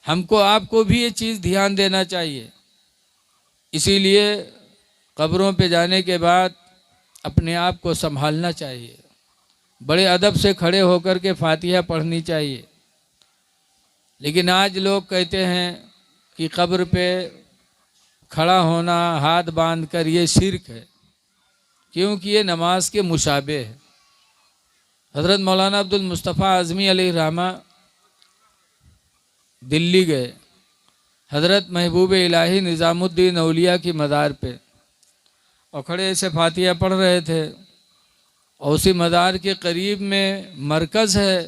हमको आपको भी ये चीज़ ध्यान देना चाहिए। इसीलिए कब्रों पे जाने के बाद अपने आप को संभालना चाहिए, बड़े अदब से खड़े होकर के फातिहा पढ़नी चाहिए। लेकिन आज लोग कहते हैं कि कब्र पे खड़ा होना हाथ बांध कर ये शिर्क है, क्योंकि ये नमाज के मुशाबे है। हज़रत मौलाना अब्दुल मुस्तफ़ा आज़मी अलैहिर्रहमा दिल्ली गए, हज़रत महबूब इलाही निज़ामुद्दीन औलिया की मज़ार पे, और खड़े ऐसे फातिहा पढ़ रहे थे, और उसी मज़ार के करीब में मरकज़ है।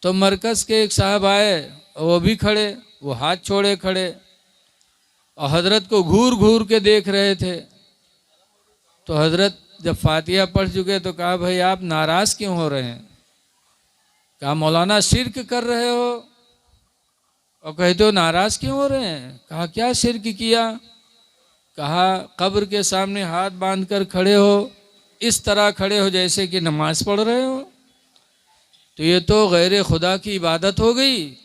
तो मरकज़ के एक साहब आए, वो भी खड़े, वो हाथ छोड़े खड़े, और हज़रत को घूर घूर के देख रहे थे। तो हज़रत जब फातिहा पढ़ चुके तो कहा, भाई आप नाराज़ क्यों हो रहे हैं? कहा, मौलाना शिर्क कर रहे हो और कहते हो नाराज़ क्यों हो रहे हैं? कहा, क्या शिर्क किया? कहा, कब्र के सामने हाथ बांध कर खड़े हो, इस तरह खड़े हो जैसे कि नमाज पढ़ रहे हो, तो ये तो गैर खुदा की इबादत हो गई,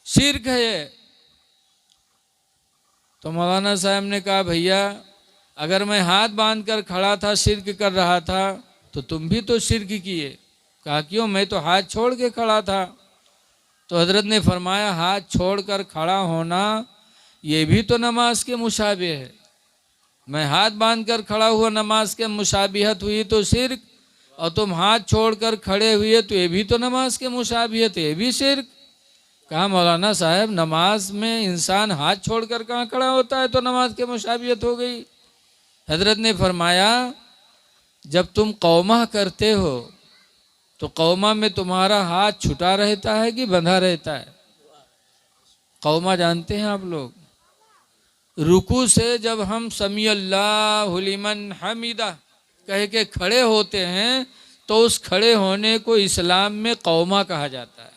शिर्क है ये। तो मौलाना साहब ने कहा, भैया अगर मैं हाथ बांध कर खड़ा था शिर्क कर रहा था तो तुम भी तो शिर्क किए। कहा, क्यों? मैं तो हाथ छोड़ के खड़ा था। तो हज़रत ने फरमाया, हाथ छोड़कर खड़ा होना ये भी तो नमाज के मुशाबे है। मैं हाथ बांध कर खड़ा हुआ, नमाज के मुशाबिहत हुई तो शिर्क, और तुम हाथ छोड़कर खड़े हुए तो ये भी तो नमाज के मुशाबिहत, ये भी शिर्क। कहा, मौलाना साहब नमाज में इंसान हाथ छोड़कर कहाँ खड़ा होता है, तो नमाज के मुशाबिहत हो गई। हज़रत ने फरमाया, जब तुम कौमा करते हो तो कौमा में तुम्हारा हाथ छुटा रहता है कि बंधा रहता है? कौमा जानते हैं आप लोग? रुकू से जब हम समी अल्लाहु लिमन हमीदा कह के खड़े होते हैं तो उस खड़े होने को इस्लाम में कौमा कहा जाता है।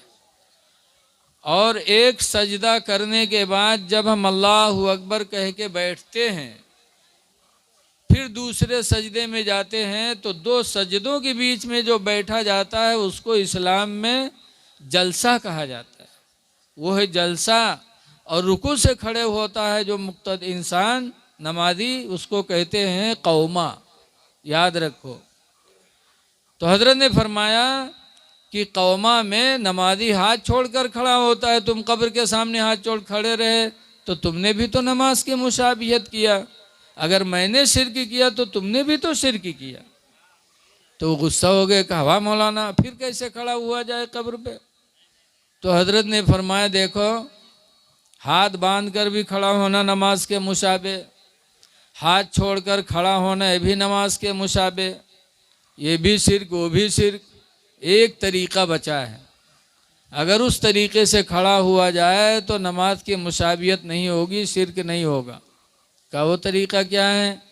और एक सजदा करने के बाद जब हम अल्लाहु अकबर कह के बैठते हैं, फिर दूसरे सजदे में जाते हैं, तो दो सजदों के बीच में जो बैठा जाता है उसको इस्लाम में जलसा कहा जाता है। वो है जलसा। और रुकू से खड़े होता है जो मुक्तद इंसान नमाजी, उसको कहते हैं कौमा। याद रखो। तो हज़रत ने फरमाया कि कौमा में नमाजी हाथ छोड़कर खड़ा होता है, तुम कब्र के सामने हाथ छोड़ खड़े रहे तो तुमने भी तो नमाज की मुशाबिहत किया। अगर मैंने शिर्क किया तो तुमने भी तो शिर्क किया। तो गुस्सा हो गए, कहा, वाह मौलाना फिर कैसे खड़ा हुआ जाए कब्र पे? तो हज़रत ने फरमाया, देखो हाथ बांध कर भी खड़ा होना नमाज के मुशाबे, हाथ छोड़कर खड़ा होना ये भी नमाज के मुशाबे, ये भी शिर्क वो भी शिर्क। एक तरीक़ा बचा है, अगर उस तरीक़े से खड़ा हुआ जाए तो नमाज की मुशाबियत नहीं होगी, शिर्क नहीं होगा। का वो तरीक़ा क्या है?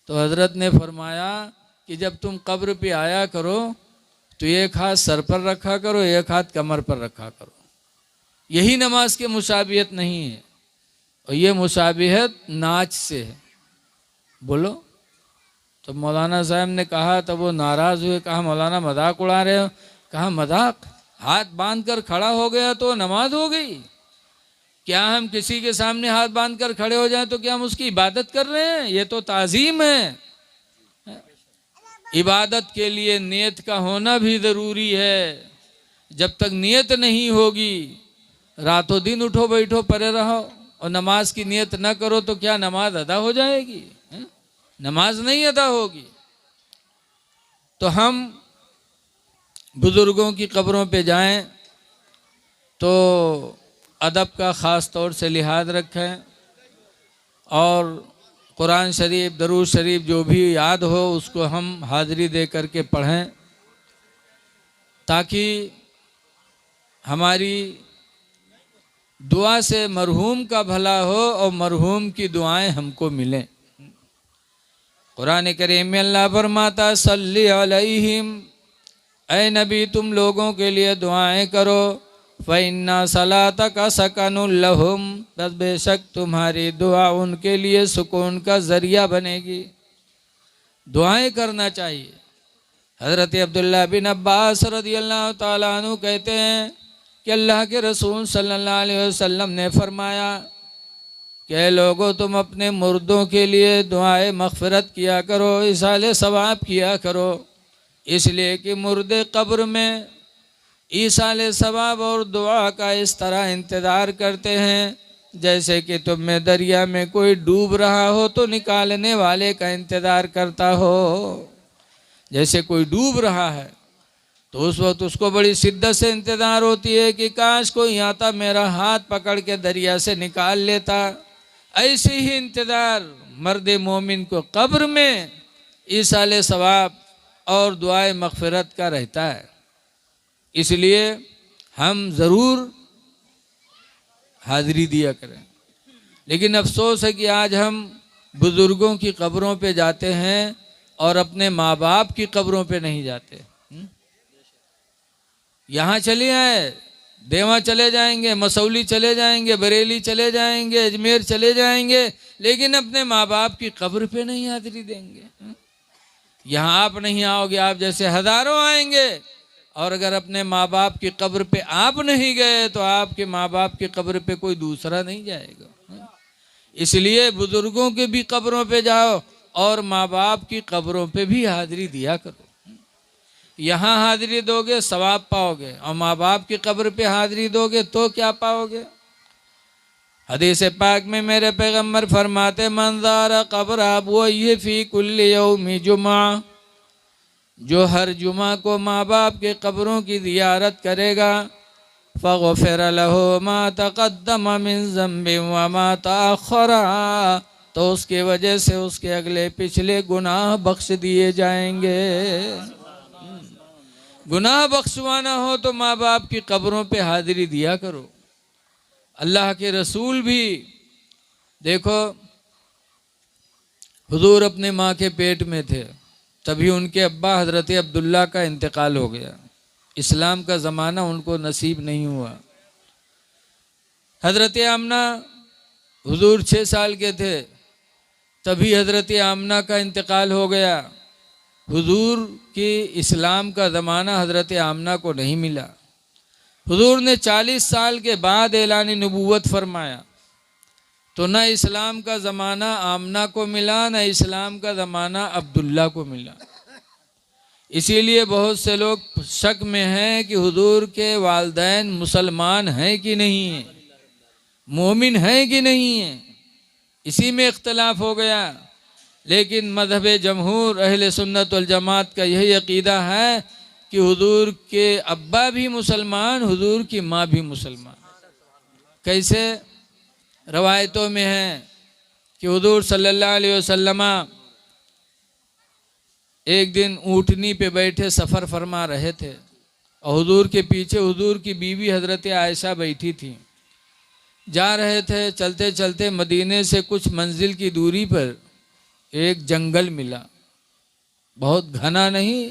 तो हज़रत ने फरमाया कि जब तुम कब्र पे आया करो तो एक हाथ सर पर रखा करो, एक हाथ कमर पर रखा करो। यही नमाज के मुशाबियत नहीं है, और ये मुशाबियत नाच से है। बोलो। तो मौलाना साहब ने कहा, तब वो नाराज़ हुए, कहा, मौलाना मजाक उड़ा रहे हो? कहा, मजाक? हाथ बांध कर खड़ा हो गया तो नमाज हो गई? क्या हम किसी के सामने हाथ बांध कर खड़े हो जाएं तो क्या हम उसकी इबादत कर रहे हैं? ये तो ताज़ीम है। इबादत के लिए नियत का होना भी ज़रूरी है। जब तक नियत नहीं होगी, रातों दिन उठो बैठो परे रहो और नमाज की नियत न करो तो क्या नमाज अदा हो जाएगी? नमाज नहीं अदा होगी। तो हम बुज़ुर्गों की कब्रों पे जाएं तो अदब का ख़ास तौर से लिहाज रखें, और कुरान शरीफ दरूद शरीफ जो भी याद हो उसको हम हाज़िरी दे करके पढ़ें, ताकि हमारी दुआ से मरहूम का भला हो और मरहूम की दुआएं हमको मिलें। कुरान करीम में अल्लाह फरमाता, सल्ली अलैहिम, ऐ नबी तुम लोगों के लिए दुआएं करो, फ़इन्ना सलातका सकनुल लहुम, बस बेशक तुम्हारी दुआ उनके लिए सुकून का ज़रिया बनेगी। दुआएं करना चाहिए। हज़रत अब्दुल्ला बिन अब्बास रज़ियल्लाहु ताला अन्हु कहते हैं कि अल्लाह के रसूल सल्लल्लाहु अलैहि वसल्लम ने फरमाया कि लोगों तुम अपने मुर्दों के लिए दुआए मग़फ़िरत किया करो, इसाले सवाब किया करो, इसलिए कि मुर्दे कब्र में ईसाले सवाब और दुआ का इस तरह इंतज़ार करते हैं जैसे कि तुम में दरिया में कोई डूब रहा हो तो निकालने वाले का इंतज़ार करता हो। जैसे कोई डूब रहा है तो उस वक्त उसको बड़ी शिद्दत से इंतज़ार होती है कि काश कोई आता मेरा हाथ पकड़ के दरिया से निकाल लेता। ऐसे ही इंतज़ार मर्द मोमिन को कब्र में ईसाले सवाब और दुआए मग़फ़िरत का रहता है। इसलिए हम ज़रूर हाज़िरी दिया करें। लेकिन अफसोस है कि आज हम बुज़ुर्गों की कब्रों पे जाते हैं और अपने माँ बाप की कब्रों पे नहीं जाते। यहाँ चले आए, देवा चले जाएंगे, मसौली चले जाएंगे, बरेली चले जाएंगे, अजमेर चले जाएंगे, लेकिन अपने माँ बाप की कब्र पे नहीं हाज़िरी देंगे। यहाँ आप नहीं आओगे, आप जैसे हज़ारों आएंगे, और अगर अपने माँ बाप की कब्र पे आप नहीं गए तो आपके माँ बाप की कब्र पे कोई दूसरा नहीं जाएगा। इसलिए बुजुर्गों के भी कब्रों पे जाओ और माँ बाप की कब्रों पे भी हाज़िरी दिया करो। यहाँ हाज़िरी दोगे सवाब पाओगे, और माँ बाप की कब्र पे हाज़िरी दोगे तो क्या पाओगे। हदीस पाक में मेरे पैगम्बर फरमाते मंज़ारा कब्र अबवैहि फ़ी कुल्लि यौमि जुमा, जो हर जुमा को माँ बाप के कब्रों की ज़ियारत करेगा फ़ग़फ़िर लहू मा तक़द्दम मिन ज़ंबि व मा तअख़्ख़रा, तो उसके वजह से उसके अगले पिछले गुनाह बख्श दिए जाएंगे। गुनाह बख्शवाना हो तो माँ बाप की कब्रों पे हाज़िरी दिया करो। अल्लाह के रसूल भी देखो, हुजूर अपने माँ के पेट में थे, तभी उनके अब्बा हज़रत अब्दुल्ला का इंतकाल हो गया। इस्लाम का ज़माना उनको नसीब नहीं हुआ। हज़रत आमना हुजूर 6 साल के थे, तभी हज़रत आमना का इंतकाल हो गया। हुजूर की इस्लाम का ज़माना हज़रत आमना को नहीं मिला। हुजूर ने 40 साल के बाद ऐलान नबूवत फरमाया, तो न इस्लाम का ज़माना आमना को मिला, न इस्लाम का ज़माना अब्दुल्ला को मिला। इसीलिए बहुत से लोग शक में हैं कि हुजूर के वालिदैन मुसलमान हैं कि नहीं हैं, मोमिन हैं कि नहीं हैं, इसी में इख्तलाफ हो गया। लेकिन मज़हब जमहूर अहले सुन्नत वल जमात का यही अक़ीदा है कि हुजूर के अब्बा भी मुसलमान, हुजूर की माँ भी मुसलमान। कैसे? रवायतों में है कि हुजूर सल्लल्लाहु अलैहि वसल्लम एक दिन ऊँटनी पे बैठे सफ़र फरमा रहे थे, और हुजूर के पीछे हुजूर की बीवी हज़रत आयशा बैठी थी। जा रहे थे, चलते चलते मदीने से कुछ मंजिल की दूरी पर एक जंगल मिला। बहुत घना नहीं,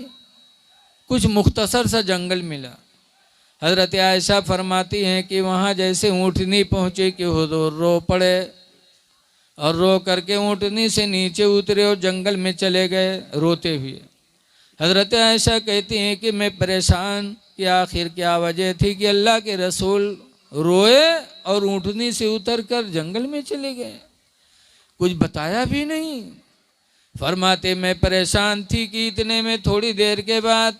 कुछ मुख्तसर सा जंगल मिला। हज़रत आयशा फरमाती हैं कि वहाँ जैसे ऊँटनी पहुँचे कि हुजूर रो पड़े, और रो करके ऊँटनी से नीचे उतरे और जंगल में चले गए रोते हुए। हज़रत आयशा कहती हैं कि मैं परेशान कि आखिर क्या वजह थी कि अल्लाह के रसूल रोए और ऊँटनी से उतर कर जंगल में चले गए, कुछ बताया भी नहीं। फरमाते मैं परेशान थी कि इतने में थोड़ी देर के बाद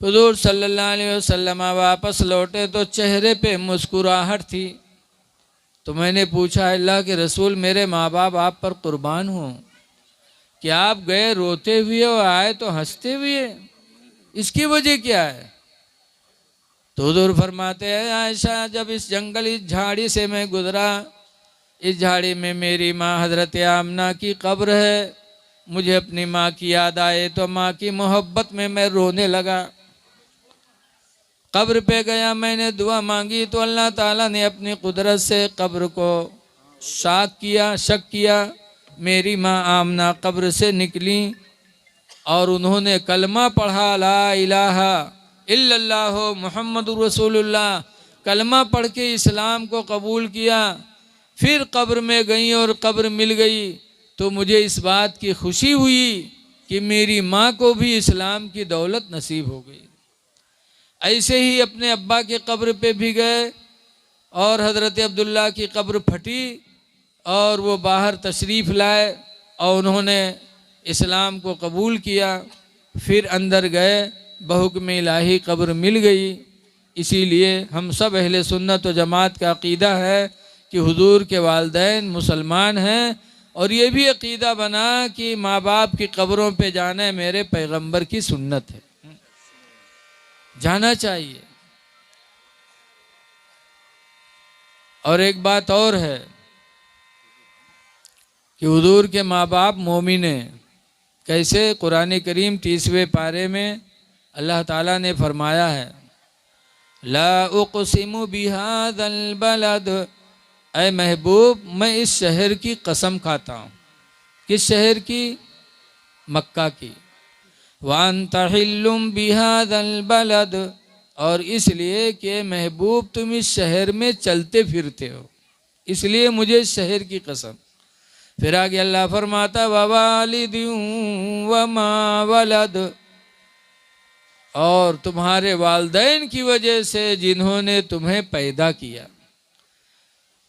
हुजूर सल्लल्लाहु अलैहि वसल्लम वापस लौटे तो चेहरे पे मुस्कुराहट थी। तो मैंने पूछा अल्लाह के रसूल मेरे माँ बाप आप पर कुर्बान हों, कि आप गए रोते हुए और आए तो हंसते हुए, इसकी वजह क्या है? तो हुजूर फरमाते हैं आयशा जब इस जंगल इस झाड़ी से मैं गुजरा, इस झाड़ी में मेरी माँ हज़रत आमना की कब्र है, मुझे अपनी माँ की याद आए तो माँ की मोहब्बत में मैं रोने लगा। कब्र पे गया, मैंने दुआ मांगी तो अल्लाह ताला ने अपनी कुदरत से कब्र को शक किया। मेरी माँ आमना कब्र से निकली और उन्होंने कलमा पढ़ा, ला इलाहा इल्लल्लाह मुहम्मदुर रसूलुल्लाह, कलमा पढ़ के इस्लाम को कबूल किया। फिर कब्र में गई और कब्र मिल गई तो मुझे इस बात की खुशी हुई कि मेरी माँ को भी इस्लाम की दौलत नसीब हो गई। ऐसे ही अपने अब्बा के कब्र पे भी गए और हज़रत अब्दुल्ला की कब्र फटी और वो बाहर तशरीफ़ लाए और उन्होंने इस्लाम को कबूल किया। फिर अंदर गए, बहुक्म इलाही कब्र मिल गई। इसीलिए हम सब अहले सुन्नत व जमात का अक़ीदा है कि हुजूर के वालिदैन मुसलमान हैं, और ये भी अक़ीदा बना कि माँ बाप की कब्रों पे जाना मेरे पैगंबर की सुन्नत है, जाना चाहिए। और एक बात और है कि हुजूर के माँ बाप मोमिन हैं। कैसे? कुरान करीम 30वें पारे में अल्लाह ताला ने फरमाया है, ला उक़सिमु बिहाज़ल बलद, ऐ महबूब मैं इस शहर की कसम खाता हूँ। किस शहर की? मक्का की। व अन्ता हिल्लुम बिहाज़ल बलद, और इसलिए कि महबूब तुम इस शहर में चलते फिरते हो, इसलिए मुझे इस शहर की कसम। फिर आगे अल्लाह फरमाता ववालिदिन वमा वलद, और तुम्हारे वालिदैन की वजह से जिन्होंने तुम्हें पैदा किया।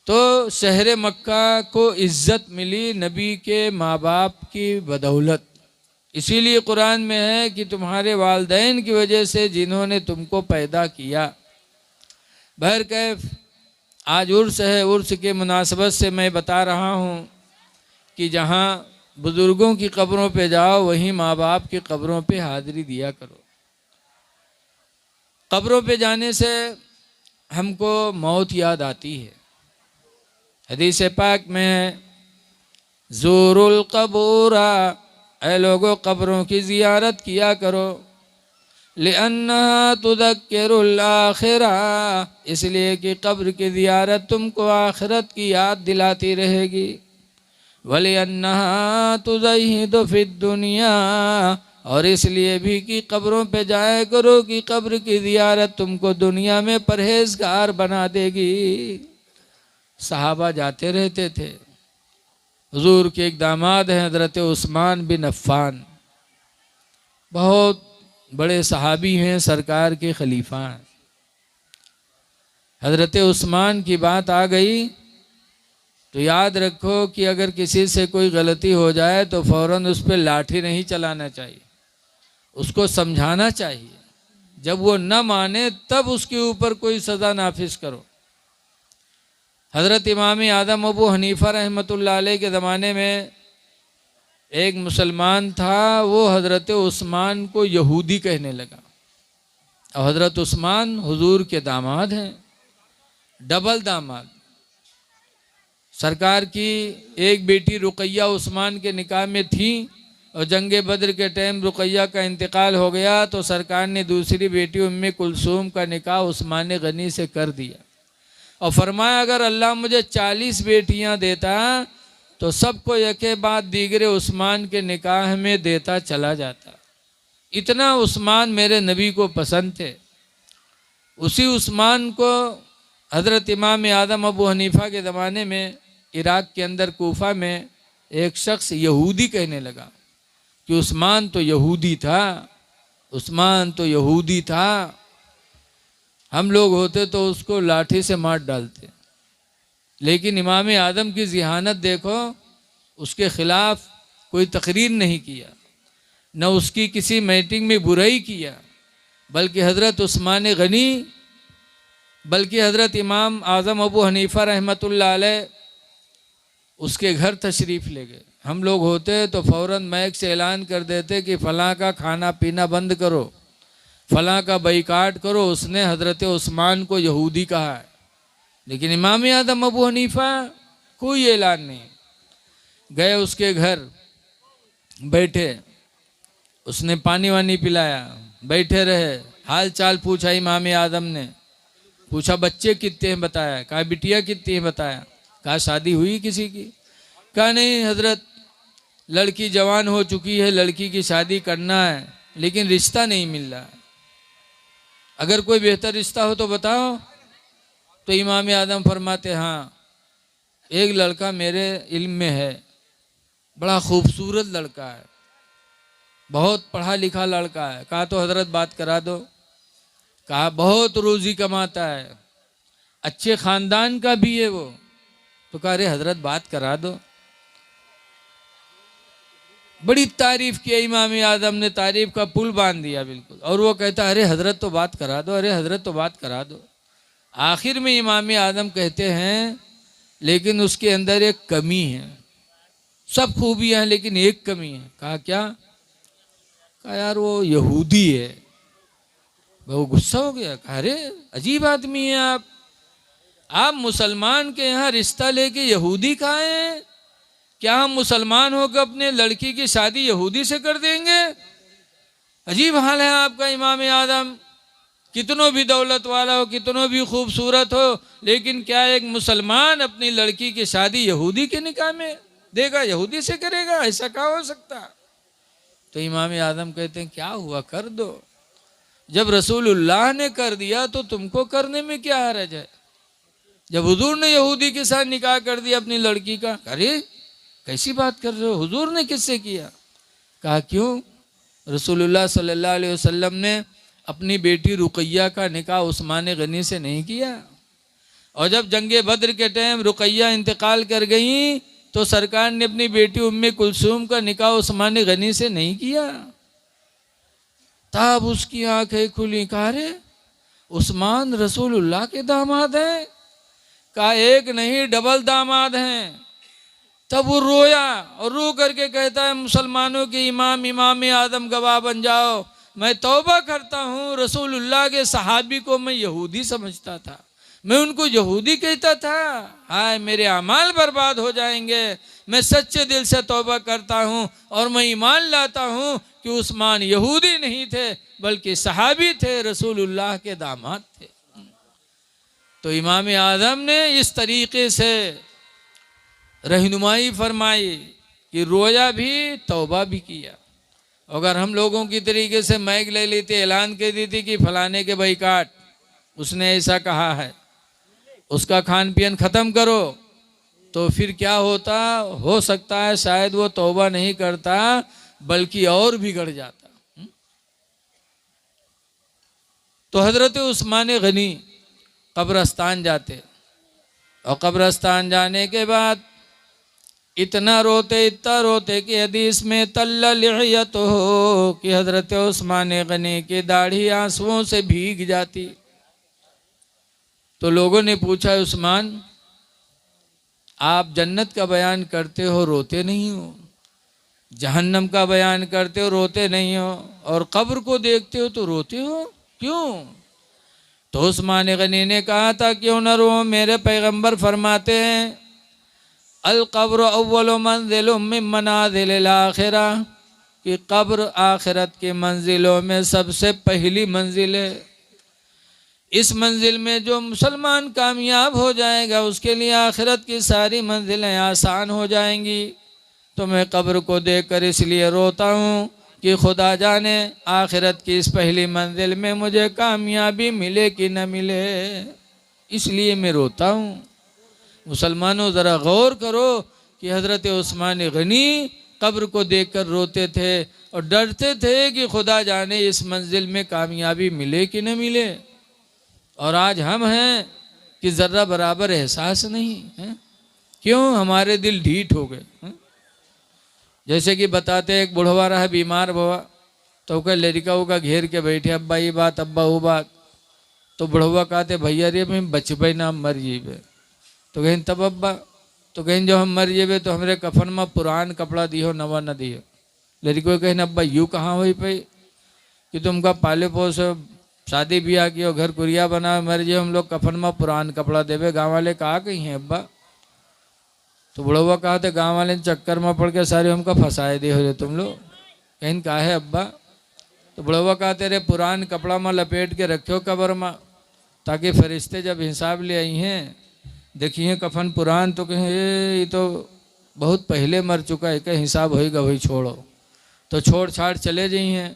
तो शहर मक्का को इज्जत मिली नबी के माँ बाप की बदौलत। इसीलिए कुरान में है कि तुम्हारे वालिदैन की वजह से जिन्होंने तुमको पैदा किया। बहरकैफ आज उर्स है, उर्स के मुनासबत से मैं बता रहा हूँ कि जहाँ बुज़ुर्गों की कब्रों पे जाओ वहीं माँ बाप की कब्रों पे हाज़िरी दिया करो। कब्रों पे जाने से हमको मौत याद आती है। हदीस पाक में ज़ूरुल क़बूरा, ऐ लोगों कब्रों की ज़ियारत किया करो। लिअन्नहा तुज़क्किरुल आखिरा, इसलिए कि कब्र की ज़ियारत तुमको आखिरत की याद दिलाती रहेगी। वलिअन्नहा तुज़हिदु फ़िद दुनिया, और इसलिए भी कि कब्रों पे जाया करो कि कब्र की ज़ियारत तुमको दुनिया में परहेज़गार बना देगी। सहाबा जाते रहते थे। हुजूर के एक दामाद हैं हज़रत उस्मान बिन अफ़्फ़ान, बहुत बड़े सहाबी हैं, सरकार के खलीफा हैं। हज़रत उस्मान की बात आ गई तो याद रखो कि अगर किसी से कोई गलती हो जाए तो फ़ौरन उस पर लाठी नहीं चलाना चाहिए, उसको समझाना चाहिए। जब वो न माने तब उसके ऊपर कोई सज़ा नाफिज करो। हज़रत इमाम आदम अबू हनीफ़ा रहमतुल्लाह अलैह के ज़माने में एक मुसलमान था, वो हज़रत उस्मान को यहूदी कहने लगा। और हज़रत उस्मान हुजूर के दामाद हैं, डबल दामाद। सरकार की एक बेटी रुकैया उस्मान के निकाह में थी और जंग बद्र के टाइम रुकैया का इंतकाल हो गया तो सरकार ने दूसरी बेटी उम्मे कुलसूम का निकाह उस्मान गनी से कर दिया और फरमाया अगर अल्लाह मुझे 40 बेटियां देता तो सबको एक बाद दीगरे उस्मान के निकाह में देता चला जाता। इतना उस्मान मेरे नबी को पसंद थे। उसी उस्मान को हज़रत इमाम आदम अबू हनीफ़ा के ज़माने में इराक़ के अंदर कूफा में एक शख्स यहूदी कहने लगा कि उस्मान तो यहूदी था, उस्मान तो यहूदी था। हम लोग होते तो उसको लाठी से मार डालते, लेकिन इमाम आदम की ज़िहानत देखो, उसके ख़िलाफ़ कोई तकरीर नहीं किया, न उसकी किसी मीटिंग में बुराई किया, बल्कि हज़रत उस्मान गनी, बल्कि हज़रत इमाम आज़म अबू हनीफ़ा रहमतुल्लाह अलैह उसके घर तशरीफ़ ले गए। हम लोग होते तो फ़ौरन मैक से ऐलान कर देते कि फ़लाँ का खाना पीना बंद करो, फ़लाँ का बाइकाट करो, उसने हज़रत उस्मान को यहूदी कहा है। लेकिन इमाम आदम अबू हनीफ़ा कोई ऐलान नहीं। गए उसके घर, बैठे, उसने पानी वानी पिलाया, बैठे रहे, हाल चाल पूछा। इमाम आदम ने पूछा बच्चे कितने हैं, बताया। कहा बिटिया कितनी हैं, बताया। कहा शादी हुई किसी की? कहा नहीं हजरत, लड़की जवान हो चुकी है, लड़की की शादी करना है लेकिन रिश्ता नहीं मिल रहा। अगर कोई बेहतर रिश्ता हो तो बताओ। तो इमाम आदम फरमाते हाँ एक लड़का मेरे इल्म में है, बड़ा खूबसूरत लड़का है, बहुत पढ़ा लिखा लड़का है। कहा तो हजरत बात करा दो। कहा बहुत रोजी कमाता है, अच्छे खानदान का भी है वो। तो कहा अरे हजरत बात करा दो। बड़ी तारीफ की इमाम आदम ने, तारीफ का पुल बांध दिया बिल्कुल। और वो कहता अरे हजरत तो बात करा दो, अरे हजरत तो बात करा दो। आखिर में इमाम आदम कहते हैं लेकिन उसके अंदर एक कमी है, सब खूबियां हैं लेकिन एक कमी है। कहा क्या? कहा यार वो यहूदी है। वो गुस्सा हो गया, कहा अरे अजीब आदमी है आप मुसलमान के यहाँ रिश्ता लेके यहूदी कहाँ है? क्या हम मुसलमान होकर अपने लड़की की शादी यहूदी से कर देंगे? अजीब हाल है आपका इमाम आदम। कितनों भी दौलत वाला हो, कितनों भी खूबसूरत हो, लेकिन क्या एक मुसलमान अपनी लड़की की शादी यहूदी के निकाह में देगा, यहूदी से करेगा? ऐसा क्या हो सकता? तो इमाम आदम कहते हैं क्या हुआ, कर दो। जब रसूलुल्लाह ने कर दिया तो तुमको करने में क्या हर्ज है? जब हुजूर ने यहूदी के साथ निकाह कर दिया अपनी लड़की का, अरे कैसी बात कर रहे हो, हुजूर ने किससे किया? कहा क्यों? रसूलुल्लाह सल्लल्लाहु अलैहि वसल्लम ने अपनी बेटी रुकैया का निकाह उस्मान गनी से नहीं किया। और जब जंगे बद्र के टाइम रुकैया इंतकाल कर गई तो सरकार ने अपनी बेटी उम्मे कुलसूम का निकाह उस्मान गनी से नहीं किया। तब उसकी आंखें खुली, कहा रे उस्मान रसूलुल्लाह के दामाद हैं? कहा एक नहीं डबल दामाद हैं। तब वो रोया और रो करके कहता है मुसलमानों के इमाम आदम गवाह बन जाओ, मैं तौबा करता हूँ, रसूलुल्लाह के सहाबी को मैं यहूदी समझता था, मैं उनको यहूदी कहता था। हाय मेरे अमाल बर्बाद हो जाएंगे। मैं सच्चे दिल से तौबा करता हूँ और मैं ईमान लाता हूँ कि उस्मान यहूदी नहीं थे बल्कि सहाबी थे, रसूलुल्लाह के दामाद थे। तो इमाम आदम ने इस तरीके से रहनुमाई फरमाई कि रोया भी तौबा भी किया। अगर हम लोगों की तरीके से मैग ले लेते, ऐलान कर दी थी कि फलाने के बाइकाट, उसने ऐसा कहा है, उसका खान पियन खत्म करो, तो फिर क्या होता? हो सकता है शायद वो तौबा नहीं करता बल्कि और बिगड़ जाता। तो हजरत उस्मान गनी कब्रस्तान जाते और कब्रस्तान जाने के बाद इतना रोते कि हदीस में तल्ला लिहयत हो कि हजरत उस्मान गनी की दाढ़ी आंसुओं से भीग जाती। तो लोगों ने पूछा उस्मान आप जन्नत का बयान करते हो रोते नहीं हो, जहन्नम का बयान करते हो रोते नहीं हो, और कब्र को देखते हो तो रोते हो, क्यों? तो उस्मान गनी ने कहा था क्यों न रो, मेरे पैगंबर फरमाते हैं अल कब्र अव्वल मंजिल मिन मनाजिल आखिरा, कि कब्र आखिरत की मंजिलों में सबसे पहली मंजिल है। इस मंजिल में जो मुसलमान कामयाब हो जाएगा उसके लिए आखिरत की सारी मंजिलें आसान हो जाएंगी। तो मैं कब्र को देखकर इसलिए रोता हूँ कि खुदा जाने आखिरत की इस पहली मंजिल में मुझे कामयाबी मिले कि न मिले, इसलिए मैं रोता हूँ। मुसलमानों ज़रा गौर करो कि हज़रत उस्मान गनी कब्र को देखकर रोते थे और डरते थे कि खुदा जाने इस मंजिल में कामयाबी मिले कि न मिले। और आज हम हैं कि ज़र्रा बराबर एहसास नहीं है। क्यों? हमारे दिल ढीठ हो गए। जैसे कि बताते एक बुढ़वा रहा बीमार हुआ तो क्या लड़का का घेर के बैठे, अब्बा ये बात अब्बा वो बात। तो बुढ़वा कहते भैया रे मैं बचबे ना मर जेबे। तो कहें तब अब्बा? तो कहें जब हम मर जेबे तो हमारे कफन में पुरान कपड़ा दियो नवा न दियो। लड़को कहें अब्बा यूँ कहाँ हुई पे कि तुमका पाले पोस शादी ब्याह की घर कुरिया बना मर जे, हम लोग कफन में पुरान कपड़ा देवे। गाँव वाले कहा कहीं हैं अब्बा? तो बुढ़वा कहा थे गाँव वाले चक्कर में पड़ के सारे हमका फंसाए दे हो तुम लोग। कहीं कहा है अब्बा? तो बुढ़वा कहते रे पुरान कपड़ा में लपेट के रखो कब्र में, ताकि फरिश्ते जब हिसाब ले आई हैं देखिए कफन पुरान तो कहें ये तो बहुत पहले मर चुका है, कहीं हिसाब होएगा वही छोड़ो। तो छोड़ छाड़ चले जाई हैं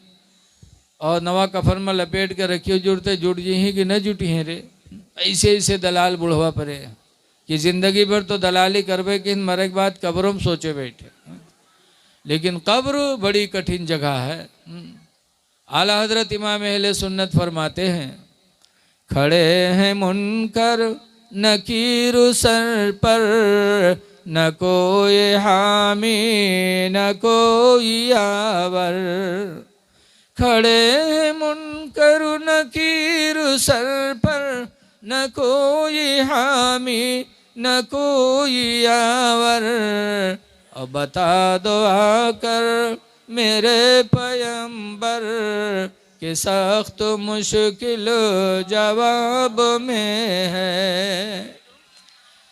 और नवा कफन में लपेट के रखियो, जुड़ते जुट जी हैं कि न जुटी हैं रे। ऐसे ऐसे दलाल बुढ़वा परे कि ज़िंदगी भर तो दलाली करवे कि मरे के बाद कब्रों में सोचे बैठे। लेकिन कब्र बड़ी कठिन जगह है। आला हजरत इमाम अहले सुन्नत फरमाते हैं खड़े हैं मुनकर नकीर सर पर, न कोई हामी न कोई यावर। खड़े हैं मुनकर नकीर सर पर, न कोई हामी न कोई यावर। अब बता दो आकर मेरे पैगंबर कि सख्त मुश्किल जवाब में है।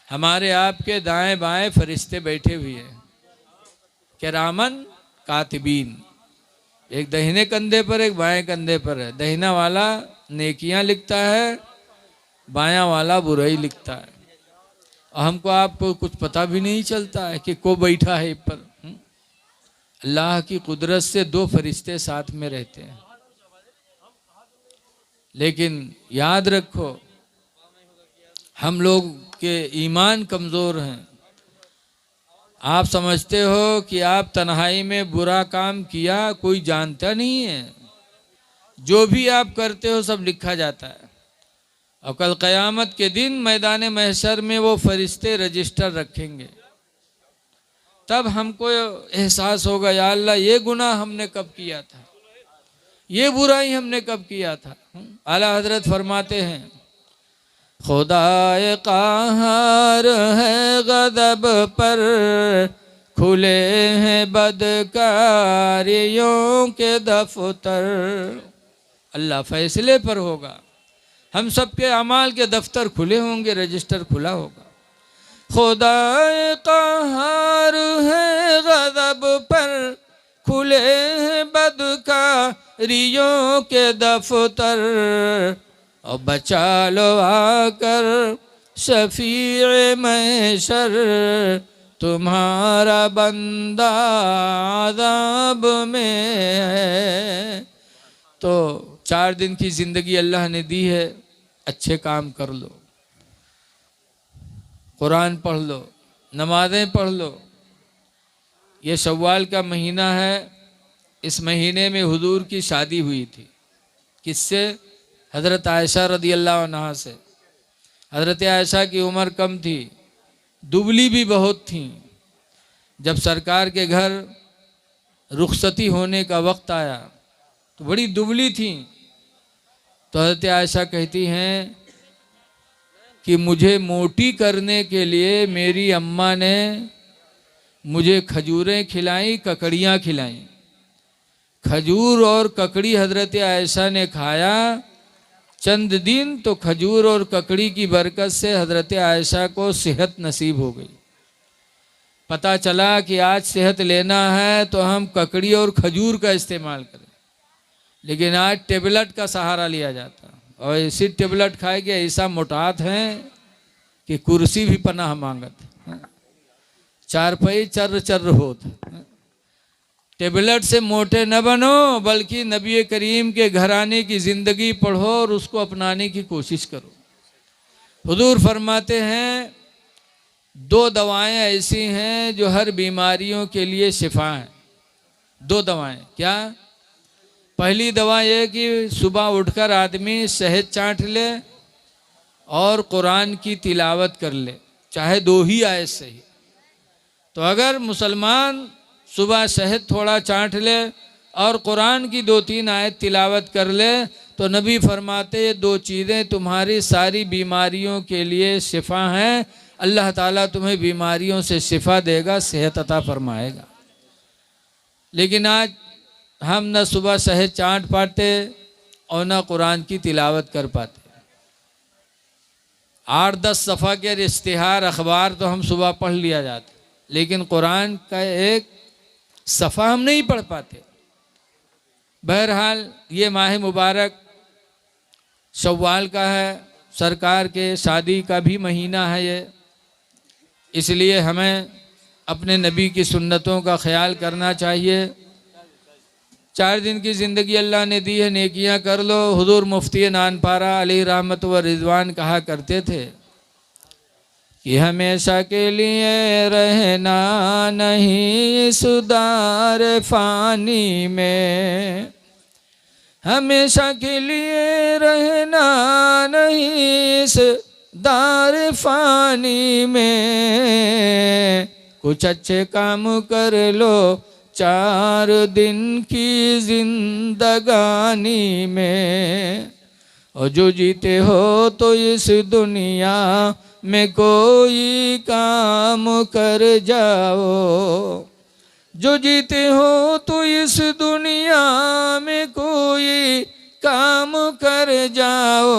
हमारे आपके दाएं बाएं फरिश्ते बैठे हुए हैं, किरामन कातिबीन, एक दाहिने कंधे पर एक बाएं कंधे पर है। दाहिना वाला नेकियां लिखता है, बायां वाला बुराई लिखता है। और हमको आपको कुछ पता भी नहीं चलता है कि को बैठा है पर। अल्लाह की कुदरत से दो फरिश्ते साथ में रहते हैं। लेकिन याद रखो, हम लोग के ईमान कमज़ोर हैं। आप समझते हो कि आप तन्हाई में बुरा काम किया, कोई जानता नहीं है। जो भी आप करते हो सब लिखा जाता है। और कल क़यामत के दिन मैदान महशर में वो फरिश्ते रजिस्टर रखेंगे, तब हमको एहसास होगा, या अल्लाह ये गुनाह हमने कब किया था, ये बुराई हमने कब किया था। आला हजरत फरमाते हैं, खुदाए क़हार है गज़ब पर, खुले हैं बदकारियों के दफ्तर। अल्लाह फैसले पर होगा, हम सब के अमाल के दफ्तर खुले होंगे, रजिस्टर खुला होगा। खुदाए क़हार है गज़ब पर, खुले हैं बदकारियों के दफ्तर। और बचा लो आकर शफीए महशर, तुम्हारा बंदा अज़ाब में है। तो 4 दिन की ज़िंदगी अल्लाह ने दी है, अच्छे काम कर लो, कुरान पढ़ लो, नमाज़ें पढ़ लो। ये शव्वाल का महीना है, इस महीने में हुजूर की शादी हुई थी। किससे? हज़रत आयशा रदी अल्लाह अन्हा से। हज़रत आयशा की उम्र कम थी, दुबली भी बहुत थी। जब सरकार के घर रुखसती होने का वक्त आया तो बड़ी दुबली थी। तो हज़रत आयशा कहती हैं कि मुझे मोटी करने के लिए मेरी अम्मा ने मुझे खजूरें खिलाई, ककड़ियाँ खिलाईं। खजूर और ककड़ी हज़रत आयशा ने खाया चंद दिन, तो खजूर और ककड़ी की बरकत से हज़रत आयशा को सेहत नसीब हो गई। पता चला कि आज सेहत लेना है तो हम ककड़ी और खजूर का इस्तेमाल करें, लेकिन आज टेबलेट का सहारा लिया जाता। और ऐसी टेबलेट खाए के ऐसा मोटात हैं कि कुर्सी भी पनाह मांगत, चारपाई चर्र चर्र होत। टेबलेट से मोटे न बनो, बल्कि नबी करीम के घराने की ज़िंदगी पढ़ो और उसको अपनाने की कोशिश करो। हुजूर फरमाते हैं, 2 दवाएं ऐसी हैं जो हर बीमारियों के लिए शिफा हैं। 2 दवाएं क्या? पहली दवा ये कि सुबह उठकर आदमी शहद चाट ले और कुरान की तिलावत कर ले, चाहे 2 ही आयत सही। तो अगर मुसलमान सुबह शहद थोड़ा चाट ले और कुरान की 2-3 आयत तिलावत कर ले, तो नबी फरमाते ये 2 चीज़ें तुम्हारी सारी बीमारियों के लिए शिफा हैं। अल्लाह ताला तुम्हें बीमारियों से शिफा देगा, सेहत अता फरमाएगा। लेकिन आज हम न सुबह शहद चाट पाते और न कुरान की तिलावत कर पाते। 8-10 सफ़ा के इश्तिहार अखबार तो हम सुबह पढ़ लिया जाता, लेकिन कुरान का एक सफ़ा हम नहीं पढ़ पाते। बहरहाल ये माह मुबारक शव्वाल का है, सरकार के शादी का भी महीना है ये, इसलिए हमें अपने नबी की सुन्नतों का ख्याल करना चाहिए। 4 दिन की ज़िंदगी अल्लाह ने दी है, नेकियां कर लो। हुजूर मुफ्ती नानपारा अलैहि रहमत व रिजवान कहा करते थे कि हमेशा के लिए रहना नहीं सुदार फानी में, हमेशा के लिए रहना नहीं इस दार फानी में, कुछ अच्छे काम कर लो 4 दिन की जिंदगानी में। और जो जीते हो तो इस दुनिया में कोई काम कर जाओ, जो जीते हो तो इस दुनिया में कोई काम कर जाओ।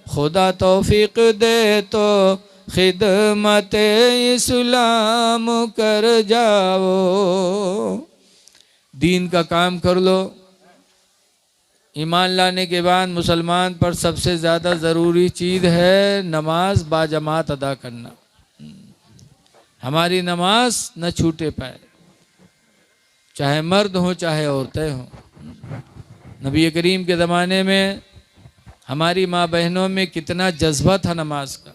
खुदा तौफीक दे तो खिदमत इस्लाम कर जाओ। दीन का काम कर लो। ईमान लाने के बाद मुसलमान पर सबसे ज़्यादा ज़रूरी चीज़ है नमाज बाजमात अदा करना। हमारी नमाज न छूटे पाए, चाहे मर्द हो चाहे औरतें हों। नबी करीम के ज़माने में हमारी माँ बहनों में कितना जज्बा था नमाज का।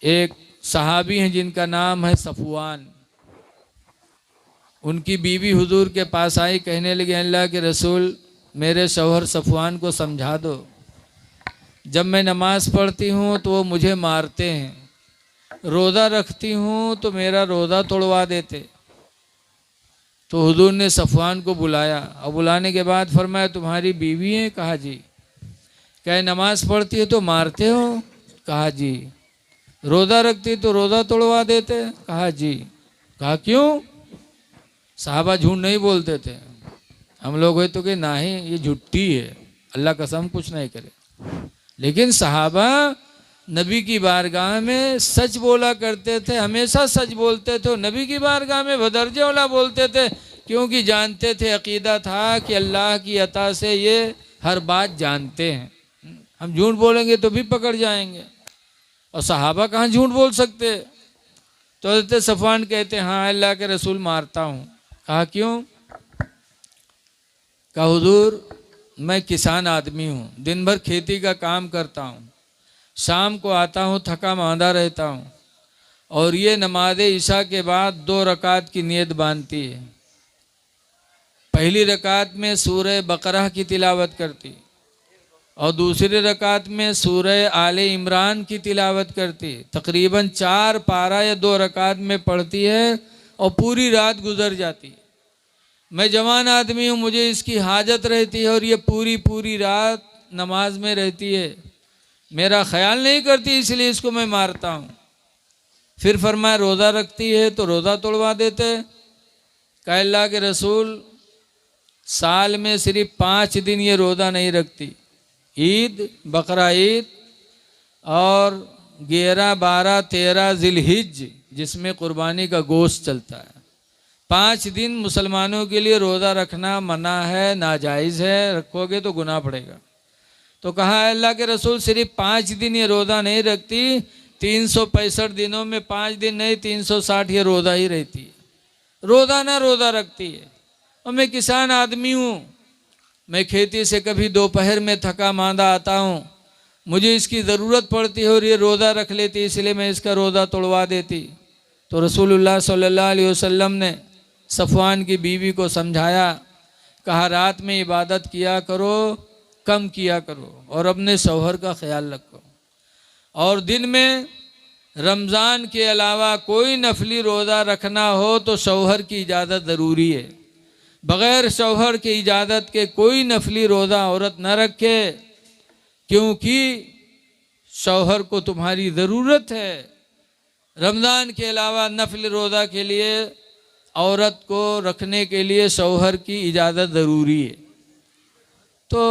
एक सहाबी हैं जिनका नाम है सफ़वान। उनकी बीवी हुजूर के पास आई, कहने लगी अल्लाह के रसूल मेरे शौहर सफ़वान को समझा दो, जब मैं नमाज़ पढ़ती हूँ तो वो मुझे मारते हैं, रोज़ा रखती हूँ तो मेरा रोज़ा तोड़वा देते। तो हुजूर ने सफ़वान को बुलाया और बुलाने के बाद फरमाया तुम्हारी बीवी है? कहा जी। क्या नमाज़ पढ़ती है तो मारते हो? कहा जी। रोज़ा रखती तो रोज़ा तोड़वा देते? कहा जी। कहा क्यों? साहबा झूठ नहीं बोलते थे। हम लोग है तो कि नहीं ये झूठी है, अल्लाह कसम कुछ नहीं करे। लेकिन साहबा नबी की बारगाह में सच बोला करते थे, हमेशा सच बोलते थे। नबी की बारगाह में बदर्जे वाला बोलते थे, क्योंकि जानते थे, अकीदा था कि अल्लाह की अता से ये हर बात जानते हैं। हम झूठ बोलेंगे तो भी पकड़ जाएंगे, और साहबा कहाँ झूठ बोल सकते। तो हज़रत सफ़वान कहते हाँ अल्लाह के रसूल मारता हूँ। कहा क्यों? कहा हुजूर मैं किसान आदमी हूँ, दिन भर खेती का काम करता हूँ, शाम को आता हूँ थका मांदा रहता हूँ, और ये नमाज ईशा के बाद 2 रकात की नियत बांधती है। पहली रकात में सूरह बकरा की तिलावत करती और दूसरी रकात में सूरह आले इमरान की तिलावत करती। तकरीबन 4 पारा या 2 रकात में पढ़ती है और पूरी रात गुजर जाती। मैं जवान आदमी हूँ, मुझे इसकी हाजत रहती है और ये पूरी रात नमाज में रहती है, मेरा ख्याल नहीं करती, इसलिए इसको मैं मारता हूँ। फिर फरमाया रोज़ा रखती है तो रोज़ा तोड़वा देते। कहा अल्लाह के रसूल साल में सिर्फ 5 दिन ये रोज़ा नहीं रखती, ईद बकरा ईद और 11, 12, 13 जिलहिज जिसमें कुर्बानी का गोश्त चलता है, 5 दिन मुसलमानों के लिए रोज़ा रखना मना है, नाजायज़ है, रखोगे तो गुनाह पड़ेगा। तो कहा अल्लाह के रसूल सिर्फ 5 दिन ये रोज़ा नहीं रखती, 365 दिनों में 5 दिन नहीं 360 ये रोज़ा ही रहती है, रोज़ाना रोज़ा रखती है। और मैं किसान आदमी हूँ, मैं खेती से कभी दोपहर में थका मांदा आता हूँ, मुझे इसकी ज़रूरत पड़ती है और ये रोज़ा रख लेती, इसलिए मैं इसका रोज़ा तोड़वा देती। तो रसूलुल्लाह सल्लल्लाहु अलैहि वसल्लम ने सफ़वान की बीवी को समझाया, कहा रात में इबादत किया करो, कम किया करो, और अपने शौहर का ख्याल रखो, और दिन में रमज़ान के अलावा कोई नफली रोज़ा रखना हो तो शौहर की इजाज़त ज़रूरी है। बग़ैर शौहर की इजाज़त के कोई नफली रोज़ा औरत न रखे, क्योंकि शौहर को तुम्हारी ज़रूरत है। रमज़ान के अलावा नफली रोज़ा के लिए औरत को रखने के लिए शौहर की इजाज़त ज़रूरी है। तो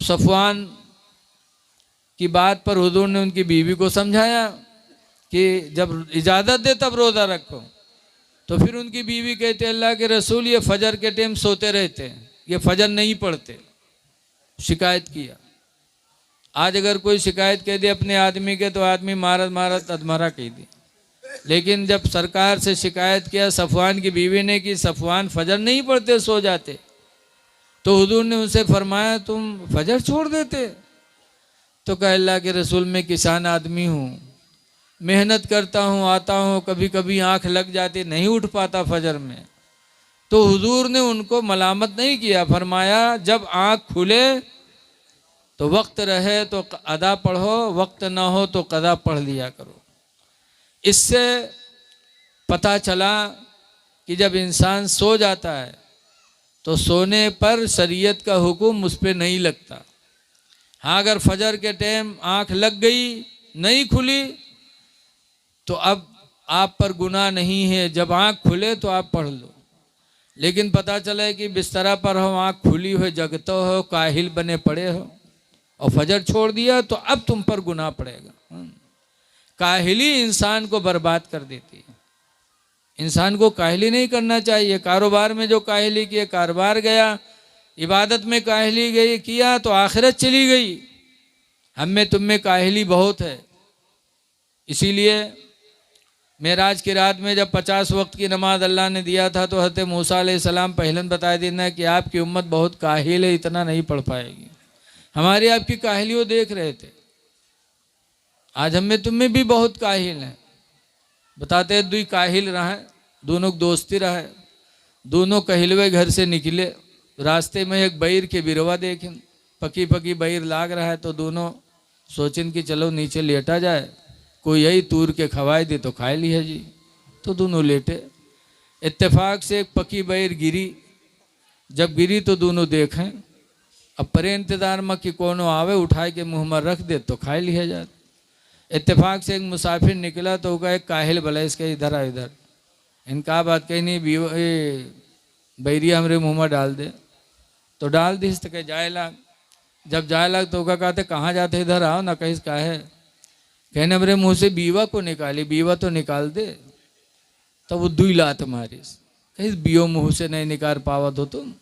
सफ़वान की बात पर हुजूर ने उनकी बीवी को समझाया कि जब इजाज़त दे तब रोज़ा रखो। तो फिर उनकी बीवी कहते अल्लाह के रसूल ये फजर के टाइम सोते रहते हैं, ये फजर नहीं पढ़ते। शिकायत किया। आज अगर कोई शिकायत कह दे अपने आदमी के तो आदमी मारत मारत अधमरा कह दी। लेकिन जब सरकार से शिकायत किया सफ़वान की बीवी ने कि सफ़वान फजर नहीं पढ़ते, सो जाते, तो हुजूर ने उनसे फरमाया तुम फजर छोड़ देते? तो कहा अल्लाह के रसूल मैं किसान आदमी हूँ, मेहनत करता हूँ, आता हूँ, कभी कभी आंख लग जाती, नहीं उठ पाता फजर में। तो हुजूर ने उनको मलामत नहीं किया, फरमाया जब आंख खुले तो वक्त रहे तो अदा पढ़ो, वक्त ना हो तो कदा पढ़ लिया करो। इससे पता चला कि जब इंसान सो जाता है तो सोने पर शरीयत का हुक्म उस पर नहीं लगता। हाँ, अगर फजर के टाइम आंख लग गई, नहीं खुली, तो अब आप पर गुनाह नहीं है, जब आंख खुले तो आप पढ़ लो। लेकिन पता चले कि बिस्तरा पर हो, आंख खुली हो, जगते हो, काहिल बने पड़े हो और फजर छोड़ दिया, तो अब तुम पर गुनाह पड़ेगा। काहिली इंसान को बर्बाद कर देती है। इंसान को काहिली नहीं करना चाहिए। कारोबार में जो काहिली किए, कारोबार गया, इबादत में काहिली गई किया तो आखिरत चली गई। हम में तुम में काहिली बहुत है। इसीलिए मेराज की रात में जब 50 वक्त की नमाज अल्लाह ने दिया था तो हज़रत मूसा अलैहिस्सलाम पहले बताया देना कि आपकी उम्मत बहुत काहिल है, इतना नहीं पढ़ पाएगी। हमारी आपकी काहिलियों देख रहे थे। आज हम में तुम में भी बहुत काहिल हैं। बताते हैं दुई काहिल रहे, दोनों दोस्ती रहे, दोनों कहलवे घर से निकले, रास्ते में एक बैर के बिरवा देखें, पकी पकी बैर लाग रहा है, तो दोनों सोचें कि चलो नीचे लेटा जाए, कोई यही तूर के खवाए दे तो खाए लिया जी। तो दोनों लेटे। इत्तेफाक से एक पकी बैर गिरी। जब गिरी तो दोनों देखें, अब परे इंतजार में कि कोनो आवे, उठाए के मुँह में रख दे तो खाए लिया जाए। इत्तेफाक से एक मुसाफिर निकला तो उसका एक काहिल भला इसके इधर आ, इधर इनका बात कही नहीं, बैरिया हमरे मुँह में डाल दे। तो डाल दी तो कह जाए लाग। जब जाए लाग तो कहते कहाँ जाते, इधर आओ ना, कहीं का है। कहने हमरे मुँह से बीवा को निकाली, बीवा तो निकाल दे। तो वो दुई लात मारी, कहीं बीओ मुँह से नहीं निकाल पावा तो तुम।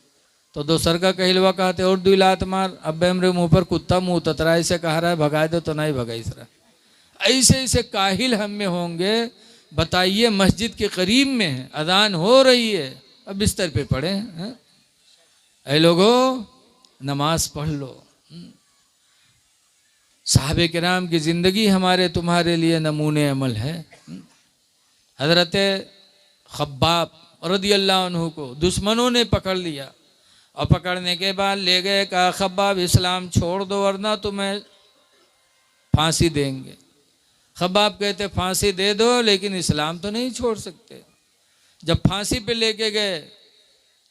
तो दोसर का कहलवा कहते और दुई लात मार। अब हमरे मुँह पर कुत्ता मुँह ततरा से कह रहा है भगा दो, तो नहीं भगाइस रहा। ऐसे ऐसे काहिल हम में होंगे। बताइए, मस्जिद के करीब में है, अजान हो रही है, अब बिस्तर पे पड़े हैं। ऐ लोगों, नमाज पढ़ लो। साहबे किराम की जिंदगी हमारे तुम्हारे लिए नमूने अमल है। हजरत खब्बाब रदियल्लाहु अन्हु को दुश्मनों ने पकड़ लिया और पकड़ने के बाद ले गए, कहा खब्बाब इस्लाम छोड़ दो वरना तुम्हें फांसी देंगे। खब्बाब कहते फांसी दे दो लेकिन इस्लाम तो नहीं छोड़ सकते। जब फांसी पे लेके गए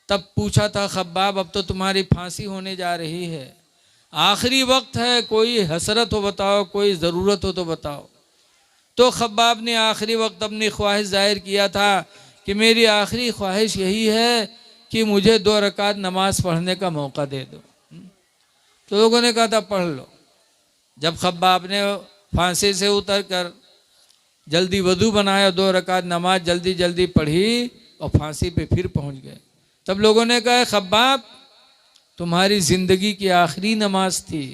तब पूछा था खब्बाब अब तो तुम्हारी फांसी होने जा रही है, आखिरी वक्त है, कोई हसरत हो बताओ, कोई ज़रूरत हो तो बताओ। तो खब्बाब ने आखिरी वक्त अपनी ख्वाहिश जाहिर किया था कि मेरी आखिरी ख्वाहिश यही है कि मुझे 2 रकात नमाज पढ़ने का मौका दे दो। तो लोगों ने कहा था पढ़ लो। जब खब्बाब ने फांसी से उतर कर जल्दी वजू बनाया, 2 रकात नमाज जल्दी जल्दी पढ़ी और फांसी पे फिर पहुंच गए। तब लोगों ने कहा खब्बाब तुम्हारी ज़िंदगी की आखिरी नमाज थी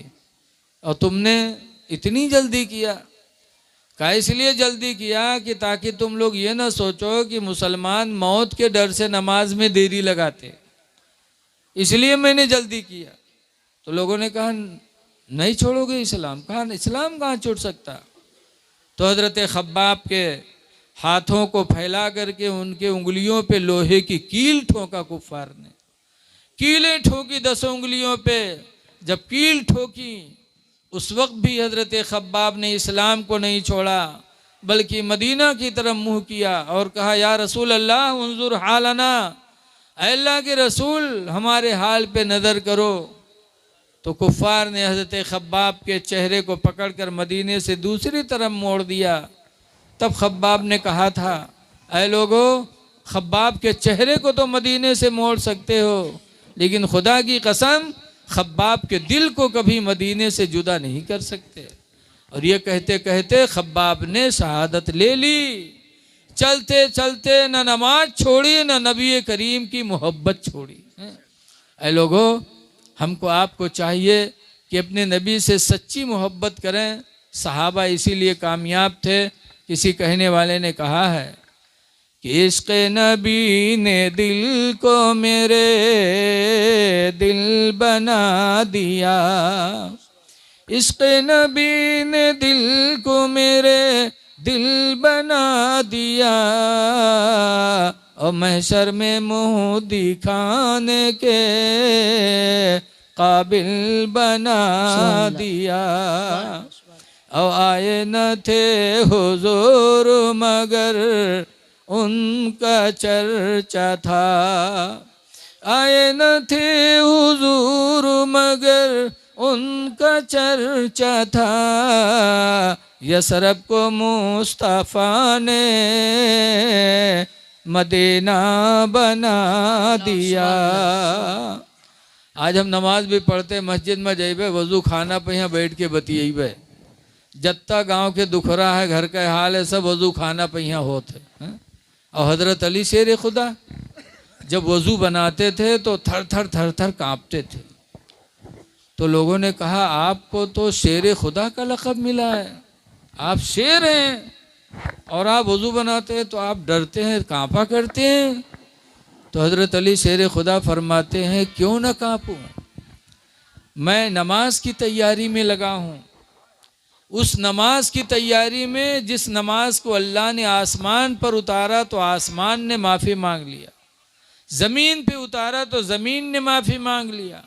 और तुमने इतनी जल्दी किया। कहा इसलिए जल्दी किया कि ताकि तुम लोग ये ना सोचो कि मुसलमान मौत के डर से नमाज में देरी लगाते, इसलिए मैंने जल्दी किया। तो लोगों ने कहा नहीं छोड़ोगे इस्लाम? कहा इस्लाम कहाँ छोड़ सकता। तो हजरत खब्बाब के हाथों को फैला करके उनके उंगलियों पे लोहे की कील ठोका कुफार ने। कीलें ठोकी 10 उंगलियों पे। जब कील ठोकी उस वक्त भी हजरत खब्बाब ने इस्लाम को नहीं छोड़ा, बल्कि मदीना की तरफ मुँह किया और कहा या रसूल अल्लाह उन्जुर हालना, अल्लाह के रसूल हमारे हाल पे नज़र करो। तो कुफ़ार ने हज़रत खब्बाब के चेहरे को पकड़कर मदीने से दूसरी तरफ मोड़ दिया। तब खब्बाब ने कहा था ऐ लोगो, खब्बाब के चेहरे को तो मदीने से मोड़ सकते हो, लेकिन खुदा की कसम खब्बाब के दिल को कभी मदीने से जुदा नहीं कर सकते। और ये कहते कहते खब्बाब ने शहादत ले ली। चलते चलते न नमाज छोड़ी न नबी करीम की मोहब्बत छोड़ी। ऐ लोगो, हमको आपको चाहिए कि अपने नबी से सच्ची मोहब्बत करें। सहाबा इसीलिए कामयाब थे। किसी कहने वाले ने कहा है कि इश्क़ नबी ने दिल को मेरे दिल बना दिया, इश्क़ नबी ने दिल को मेरे दिल बना दिया, और महशर में मुंह दिखाने के काबिल बना दिया। और आए न थे हुजूर मगर उनका चर्चा था, आए न थे हुजूर मगर उनका चर्चा था। यसरब को मुस्तफ़ा ने मदीना बना दिया। आज हम नमाज भी पढ़ते, मस्जिद में जाइबे, वजू खाना पे यहाँ बैठ के बतियेबे। जत्ता गांव के दुखरा है, घर का हाल है, सब वजू खाना पे यहाँ होते हैं। और हजरत अली शेर खुदा जब वजू बनाते थे तो थर थर थर थर कांपते थे। तो लोगों ने कहा आपको तो शेर खुदा का लक़ब मिला है, आप शेर हैं और आप वजू बनाते हैं तो आप डरते हैं, कांपा करते हैं। तो हजरत अली शेर खुदा फरमाते हैं क्यों न कांपूं, मैं नमाज की तैयारी में लगा हूँ। उस नमाज की तैयारी में जिस नमाज को अल्लाह ने आसमान पर उतारा तो आसमान ने माफ़ी मांग लिया, ज़मीन पे उतारा तो ज़मीन ने माफ़ी मांग लिया,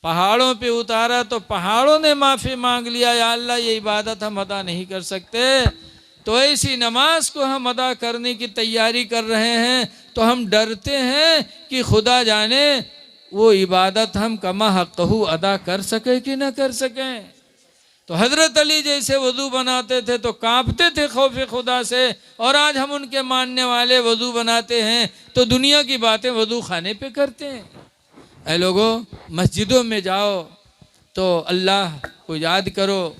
पहाड़ों पे उतारा तो पहाड़ों ने माफ़ी मांग लिया। या अल्लाह ये इबादत हम अदा नहीं कर सकते, तो ऐसी नमाज को हम अदा करने की तैयारी कर रहे हैं तो हम डरते हैं कि खुदा जाने वो इबादत हम कमा हक़हू अदा कर सके कि न कर सकें। तो हज़रत अली जैसे वज़ू बनाते थे तो कांपते थे खौफ खुदा से, और आज हम उनके मानने वाले वज़ू बनाते हैं तो दुनिया की बातें वज़ू खाने पे करते हैं। ऐ लोगों, मस्जिदों में जाओ तो अल्लाह को याद करो,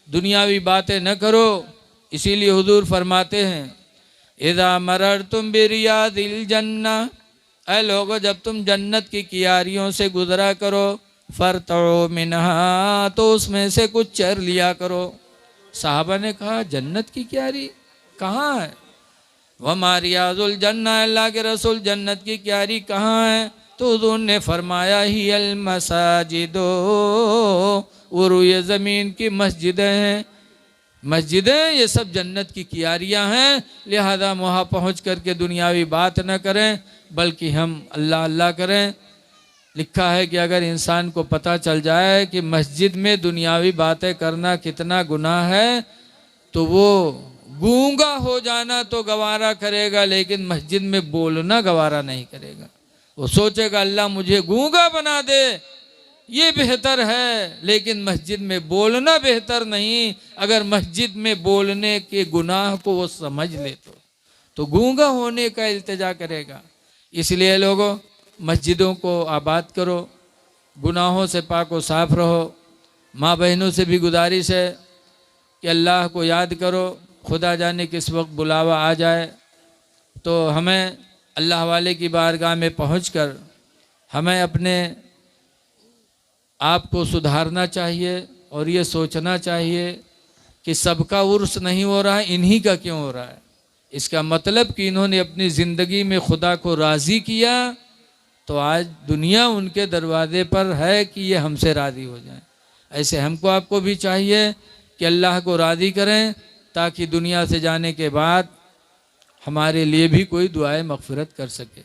दुनियावी बातें न करो। इसीलिए हुजूर फरमाते हैं इज़ा मररतुम बिरियादिल जन्ना, ऐ लोगों जब तुम जन्नत की कियारियों से गुजरा करो, फरतओ मिनहा, तो उसमें से कुछ चर लिया करो। साहबा ने कहा जन्नत की क्यारी कहाँ है? वमा रियाजुल जन्ना, अल्लाह के रसूल जन्नत की क्यारी कहाँ है? तो हुजूर ने फरमाया ही अल मसाजिदो, वो ये ज़मीन की मस्जिदें हैं, मस्जिदें ये सब जन्नत की क्यारियाँ हैं। लिहाजा वहाँ पहुँच करके दुनियावी बात न करें बल्कि हम अल्लाह अल्लाह करें। लिखा है कि अगर इंसान को पता चल जाए कि मस्जिद में दुनियावी बातें करना कितना गुनाह है तो वो गूंगा हो जाना तो गवारा करेगा, लेकिन मस्जिद में बोलना गवारा नहीं करेगा। वो सोचेगा अल्लाह मुझे गूंगा बना दे, ये बेहतर है, लेकिन मस्जिद में बोलना बेहतर नहीं। अगर मस्जिद में बोलने के गुनाह को वो समझ ले तो गूंगा होने का इल्तिजा करेगा। इसलिए लोगों मस्जिदों को आबाद करो, गुनाहों से पाक व साफ रहो। माँ बहनों से भी गुजारिश है कि अल्लाह को याद करो, खुदा जाने किस वक्त बुलावा आ जाए, तो हमें अल्लाह वाले की बारगाह में पहुंचकर हमें अपने आप को सुधारना चाहिए और ये सोचना चाहिए कि सबका उर्स नहीं हो रहा है, इन्हीं का क्यों हो रहा है। इसका मतलब कि इन्होंने अपनी ज़िंदगी में खुदा को राज़ी किया तो आज दुनिया उनके दरवाजे पर है कि ये हमसे राज़ी हो जाए। ऐसे हमको आपको भी चाहिए कि अल्लाह को राज़ी करें ताकि दुनिया से जाने के बाद हमारे लिए भी कोई दुआएं मग़फ़िरत कर सके।